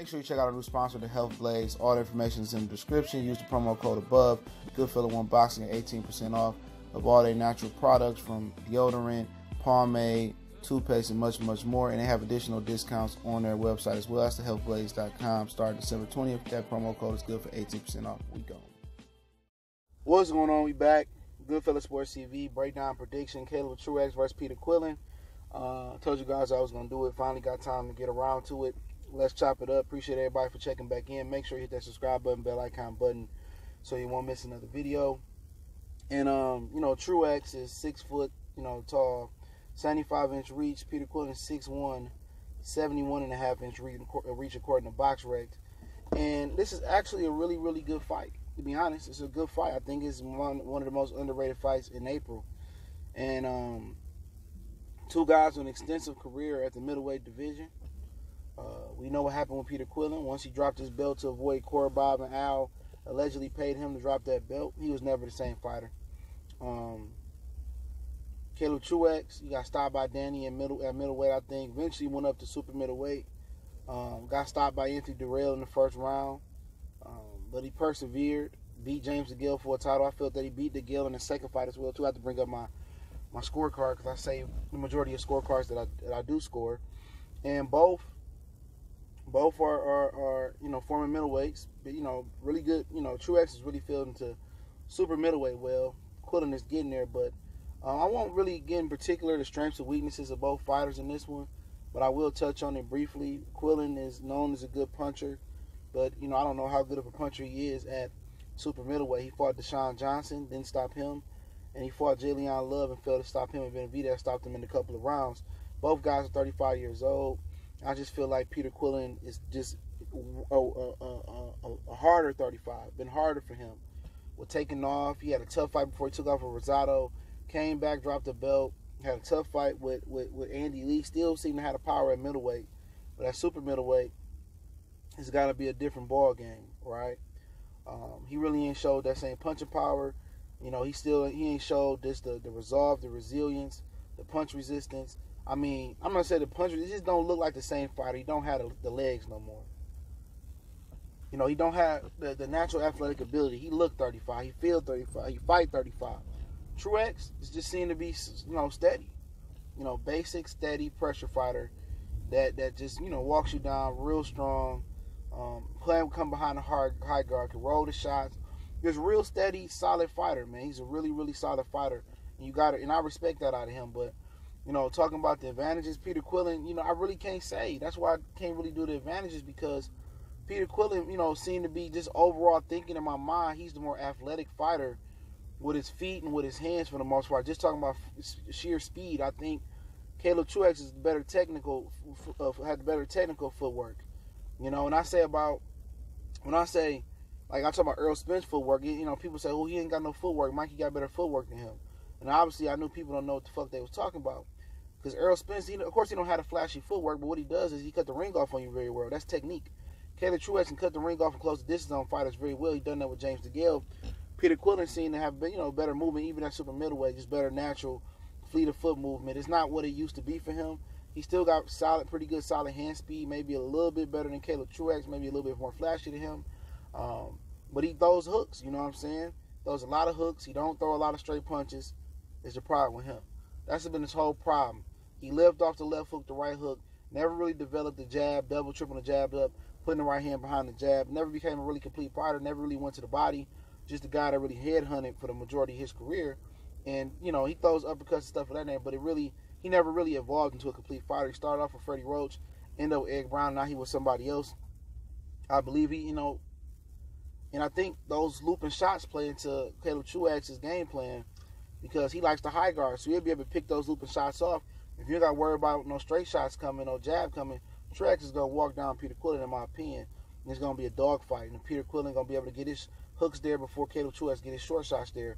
Make sure you check out our new sponsor, the Health Blaze. All the information is in the description. Use the promo code above. Goodfella One Boxing at 18% off of all their natural products from deodorant, pomade, toothpaste, and much, much more. And they have additional discounts on their website as well. That's thehealthblaze.com. Starting December 20th. That promo code is good for 18% off. We go. What's going on? We back. Goodfella Sports TV. Breakdown prediction. Caleb Truax versus Peter Quillin. Told you guys I was going to do it. Finally got time to get around to it. Let's chop it up. Appreciate everybody for checking back in. Make sure you hit that subscribe button, bell icon button, so you won't miss another video. And Truax is 6 foot, tall, 75-inch reach. Peter Quillin is 6'1", 71.5-inch reach according to BoxRec. And this is actually a really, really good fight. To be honest, it's a good fight. I think it's one of the most underrated fights in April. And two guys with an extensive career at the middleweight division. We know what happened with Peter Quillin. Once he dropped his belt to avoid Cora Bob and Al allegedly paid him to drop that belt, he was never the same fighter. Caleb Truax, he got stopped by Danny at middleweight, I think. Eventually went up to super middleweight. Got stopped by Anthony Durrell in the first round. But he persevered, beat James DeGale for a title. I felt that he beat DeGale in the second fight as well, too. I have to bring up my scorecard because I save the majority of scorecards that I do score. And both are former middleweights, but really good. Truax is really filled into super middleweight well. Quillin is getting there, but I won't really get in particular the strengths and weaknesses of both fighters in this one, but I will touch on it briefly. Quillin is known as a good puncher, but I don't know how good of a puncher he is at super middleweight. He fought Deshaun Johnson, didn't stop him, and he fought Jalen Love and failed to stop him, and Benavidez stopped him in a couple of rounds. Both guys are 35 years old. I just feel like Peter Quillin is just a harder 35. Been harder for him. With taking off, he had a tough fight before he took off with Rosado. Came back, dropped the belt. Had a tough fight with Andy Lee. Still seemed to have the power at middleweight. But at super middleweight, it's got to be a different ball game, right? He really ain't showed that same punching power. He ain't showed this the resolve, the resilience, the punch resistance. I mean, I'm going to say the puncher, he just don't look like the same fighter. He don't have the legs no more. He don't have the natural athletic ability. He looked 35. He feel 35. He fight 35. Truax is just seen to be, steady. Basic, steady pressure fighter that just, walks you down real strong. Come behind the high guard, can roll the shots. He's a real steady, solid fighter, man. He's a really, really solid fighter. And I respect that out of him, but talking about the advantages, Peter Quillin, I really can't say. That's why I can't really do the advantages, because Peter Quillin, seemed to be just overall thinking in my mind, he's the more athletic fighter with his feet and with his hands for the most part. Just talking about sheer speed, I think Caleb Truax is had better technical footwork. And I talk about Earl Spence footwork, people say, he ain't got no footwork. Mikey got better footwork than him. And obviously, I knew people don't know what the fuck they was talking about. Because Earl Spence, of course, he don't have a flashy footwork, but what he does is he cut the ring off on you very well. That's technique. Caleb Truax can cut the ring off and close the distance on fighters very well. He done that with James DeGale. Peter Quillin seemed to have, better movement, even at super middleweight, just better natural, fleet of foot movement. It's not what it used to be for him. He still got pretty good solid hand speed, maybe a little bit better than Caleb Truax, maybe a little bit more flashy than him. But he throws hooks, you know what I'm saying? Throws a lot of hooks. He don't throw a lot of straight punches. Is the problem with him. That's been his whole problem. He lived off the left hook, the right hook, never really developed the jab, double, triple the jab up, putting the right hand behind the jab, never became a really complete fighter, never really went to the body, just a guy that really headhunted for the majority of his career. And, he throws uppercuts and stuff of that name, but he never really evolved into a complete fighter. He started off with Freddie Roach, ended up with Egg Brown, now he was somebody else. I believe and I think those looping shots play into Caleb Truax's game plan, because he likes the high guard, so he'll be able to pick those looping shots off. If you ain't got to worry about no straight shots coming, no jab coming, Truax is going to walk down Peter Quillin, in my opinion. And it's going to be a dogfight, and Peter Quillin going to be able to get his hooks there before Caleb Truax get his short shots there.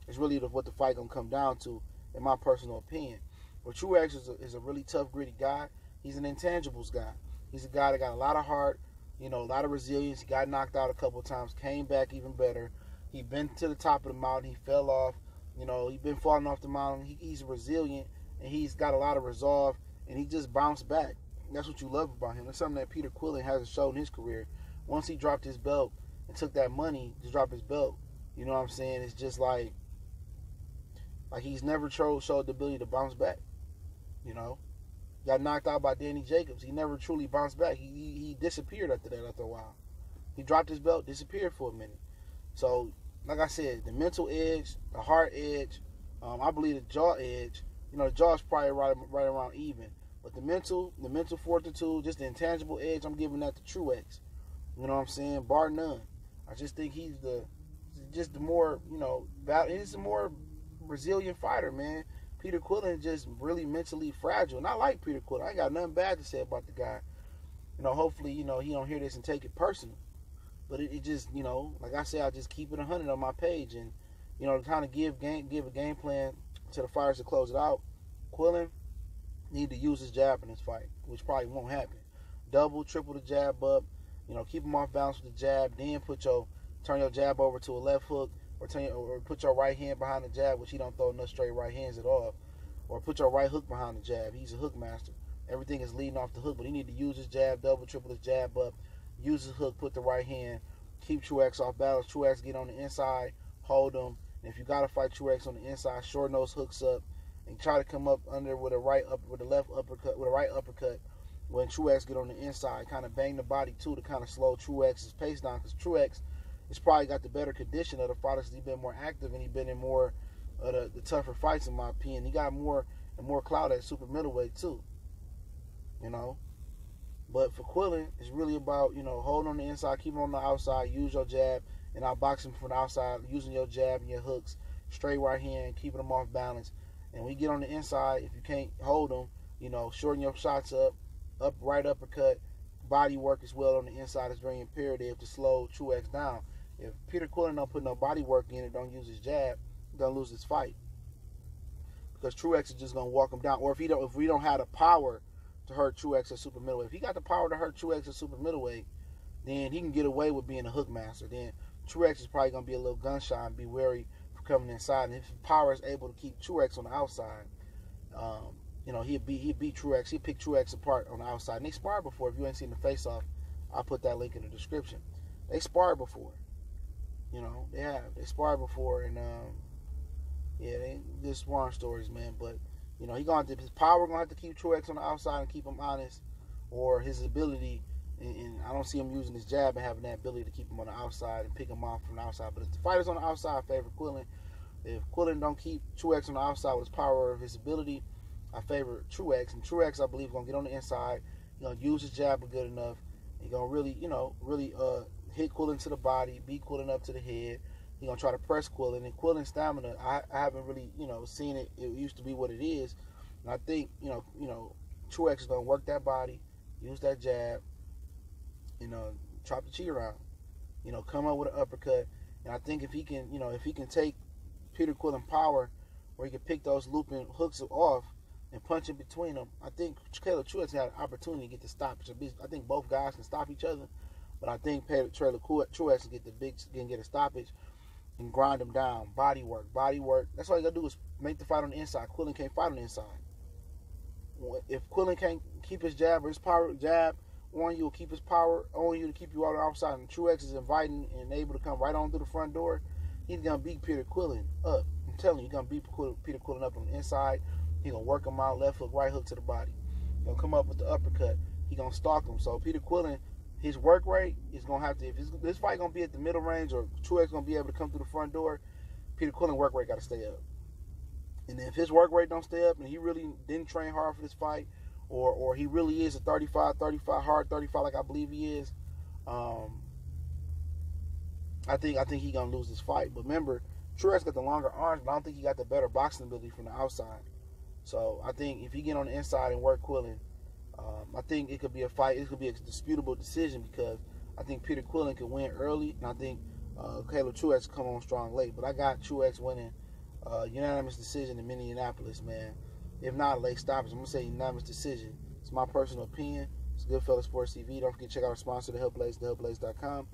It's really what the fight going to come down to, in my personal opinion. But Truax is a really tough, gritty guy. He's an intangibles guy. He's a guy that got a lot of heart, a lot of resilience. He got knocked out a couple of times, came back even better. He been to the top of the mountain. He fell off. He's been falling off the mountain. He's resilient, and he's got a lot of resolve, and he just bounced back. That's what you love about him. That's something that Peter Quillin hasn't shown in his career. Once he dropped his belt and took that money to drop his belt, you know what I'm saying? It's just like he's never showed the ability to bounce back. You know, got knocked out by Danny Jacobs. He never truly bounced back. He disappeared after that. After a while, he dropped his belt, disappeared for a minute. So, like I said, the mental edge, the heart edge, I believe the jaw edge. You know, the jaw's probably right around even. But the mental fortitude, just the intangible edge, I'm giving that to Truax. You know what I'm saying? Bar none. I just think he's the more, you know, he's a more resilient fighter, man. Peter Quillin is just really mentally fragile. And I like Peter Quillin. I ain't got nothing bad to say about the guy. You know, hopefully, you know, he don't hear this and take it personal. But it just, you know, like I said, I just keep it 100 on my page. And, you know, to kind of give a game plan to the fighters to close it out, Quillin need to use his jab in this fight, which probably won't happen. Double, triple the jab up. You know, keep him off balance with the jab. Then turn your jab over to a left hook, or put your right hand behind the jab, which he don't throw no straight right hands at all. Or put your right hook behind the jab. He's a hook master. Everything is leading off the hook, but he need to use his jab, double, triple his jab up, use his hook, put the right hand, keep Truax off balance. Truax get on the inside, hold him. And if you gotta fight Truax on the inside, shorten those hooks up and try to come up under with a right uppercut. When Truax get on the inside, kind of bang the body too to kind of slow Truax's pace down, because Truax has probably got the better condition of the fighters. He's been more active and he's been in more of the tougher fights, in my opinion. He got more clout at super middleweight too, you know. But for Quillin, it's really about, you know, holding on the inside, keep him on the outside, use your jab, and outbox him from the outside, using your jab and your hooks, straight right hand, keeping him off balance. And when you get on the inside, if you can't hold him, you know, shorten your shots up, right uppercut, body work as well on the inside is very imperative to slow Truax down. If Peter Quillin don't put no body work in and don't use his jab, he's gonna lose this fight, because Truax is just gonna walk him down. Or if we don't have the power to hurt Truax at super middleweight, if he got the power to hurt Truax at super middleweight, then he can get away with being a hook master. Then Truax is probably gonna be a little gun shy and be wary for coming inside. And if power is able to keep Truax on the outside, you know, he'd beat Truax. He'd pick Truax apart on the outside. And they sparred before. If you ain't seen the face-off, I'll put that link in the description. They sparred before. You know, they have. They sparred before, and yeah, they just sparring stories, man. But you know, his power gonna have to keep Truax on the outside and keep him honest, or his ability. And I don't see him using his jab and having that ability to keep him on the outside and pick him off from the outside. But if the fighters on the outside favor Quillin, if Quillin don't keep Truax on the outside with his power or his ability, I favor Truax. And Truax, I believe, is going to get on the inside. He's going to use his jab good enough. He's going to really, you know, hit Quillin to the body, beat Quillin up to the head. He's going to try to press Quillin. And Quillin's stamina, I haven't really, you know, seen it. It used to be what it is. And I think, you know, Truax is going to work that body, use that jab, you know, chop the chi around, you know, come up with an uppercut. And I think if he can take Peter Quillin power, where he can pick those looping hooks off and punch in between them, I think Caleb Truax had an opportunity to get the stoppage. I think both guys can stop each other, but I think Caleb Truax can get a stoppage and grind him down. Body work. That's all you gotta do is make the fight on the inside. Quillin can't fight on the inside. If Quillin can't keep his jab or his power jab on you, keep his power on you to keep you on the outside, and Truax is inviting and able to come right on through the front door, he's gonna beat Peter Quillin up. I'm telling you, he's gonna beat Peter Quillin up on the inside. He's gonna work him out, left hook, right hook to the body. He's gonna come up with the uppercut. He's gonna stalk him. So Peter Quillin, his work rate is gonna have to, if this fight gonna be at the middle range or Truax gonna be able to come through the front door, Peter Quillin work rate gotta stay up. And if his work rate don't stay up and he really didn't train hard for this fight, or he really is a 35 hard 35 like I believe he is, I think he gonna lose this fight. But remember, Truax got the longer arms, but I don't think he got the better boxing ability from the outside. So I think if he get on the inside and work Quillin, I think it could be a fight. It could be a disputable decision, because I think Peter Quillin could win early, and I think Caleb Truax come on strong late. But I got Truax winning unanimous decision in Minneapolis, man. If not a late stoppage, I'm gonna say unanimous decision. It's my personal opinion. It's Goodfella Sports TV. Don't forget to check out our sponsor, The Hellblaze, thehellblaze.com.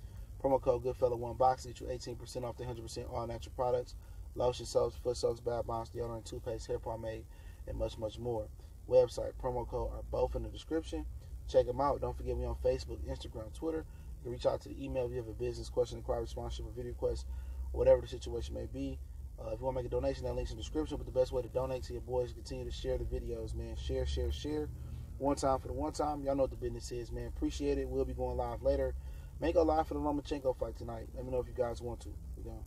Promo code Goodfella1Box get you 18% off the 100% all natural products, lotion soaps, foot soaps, bath bombs, deodorant, toothpaste, hair pomade, and much, much more. Website, promo code are both in the description. Check them out. Don't forget, we on Facebook, Instagram, Twitter. You can reach out to the email if you have a business question, inquiry, sponsorship, or video request, whatever the situation may be. If you want to make a donation, that link's in the description. But the best way to donate to your boys is continue to share the videos, man. Share, share, share. One time for the one time. Y'all know what the business is, man. Appreciate it. We'll be going live later. May go live for the Lomachenko fight tonight. Let me know if you guys want to. We gone.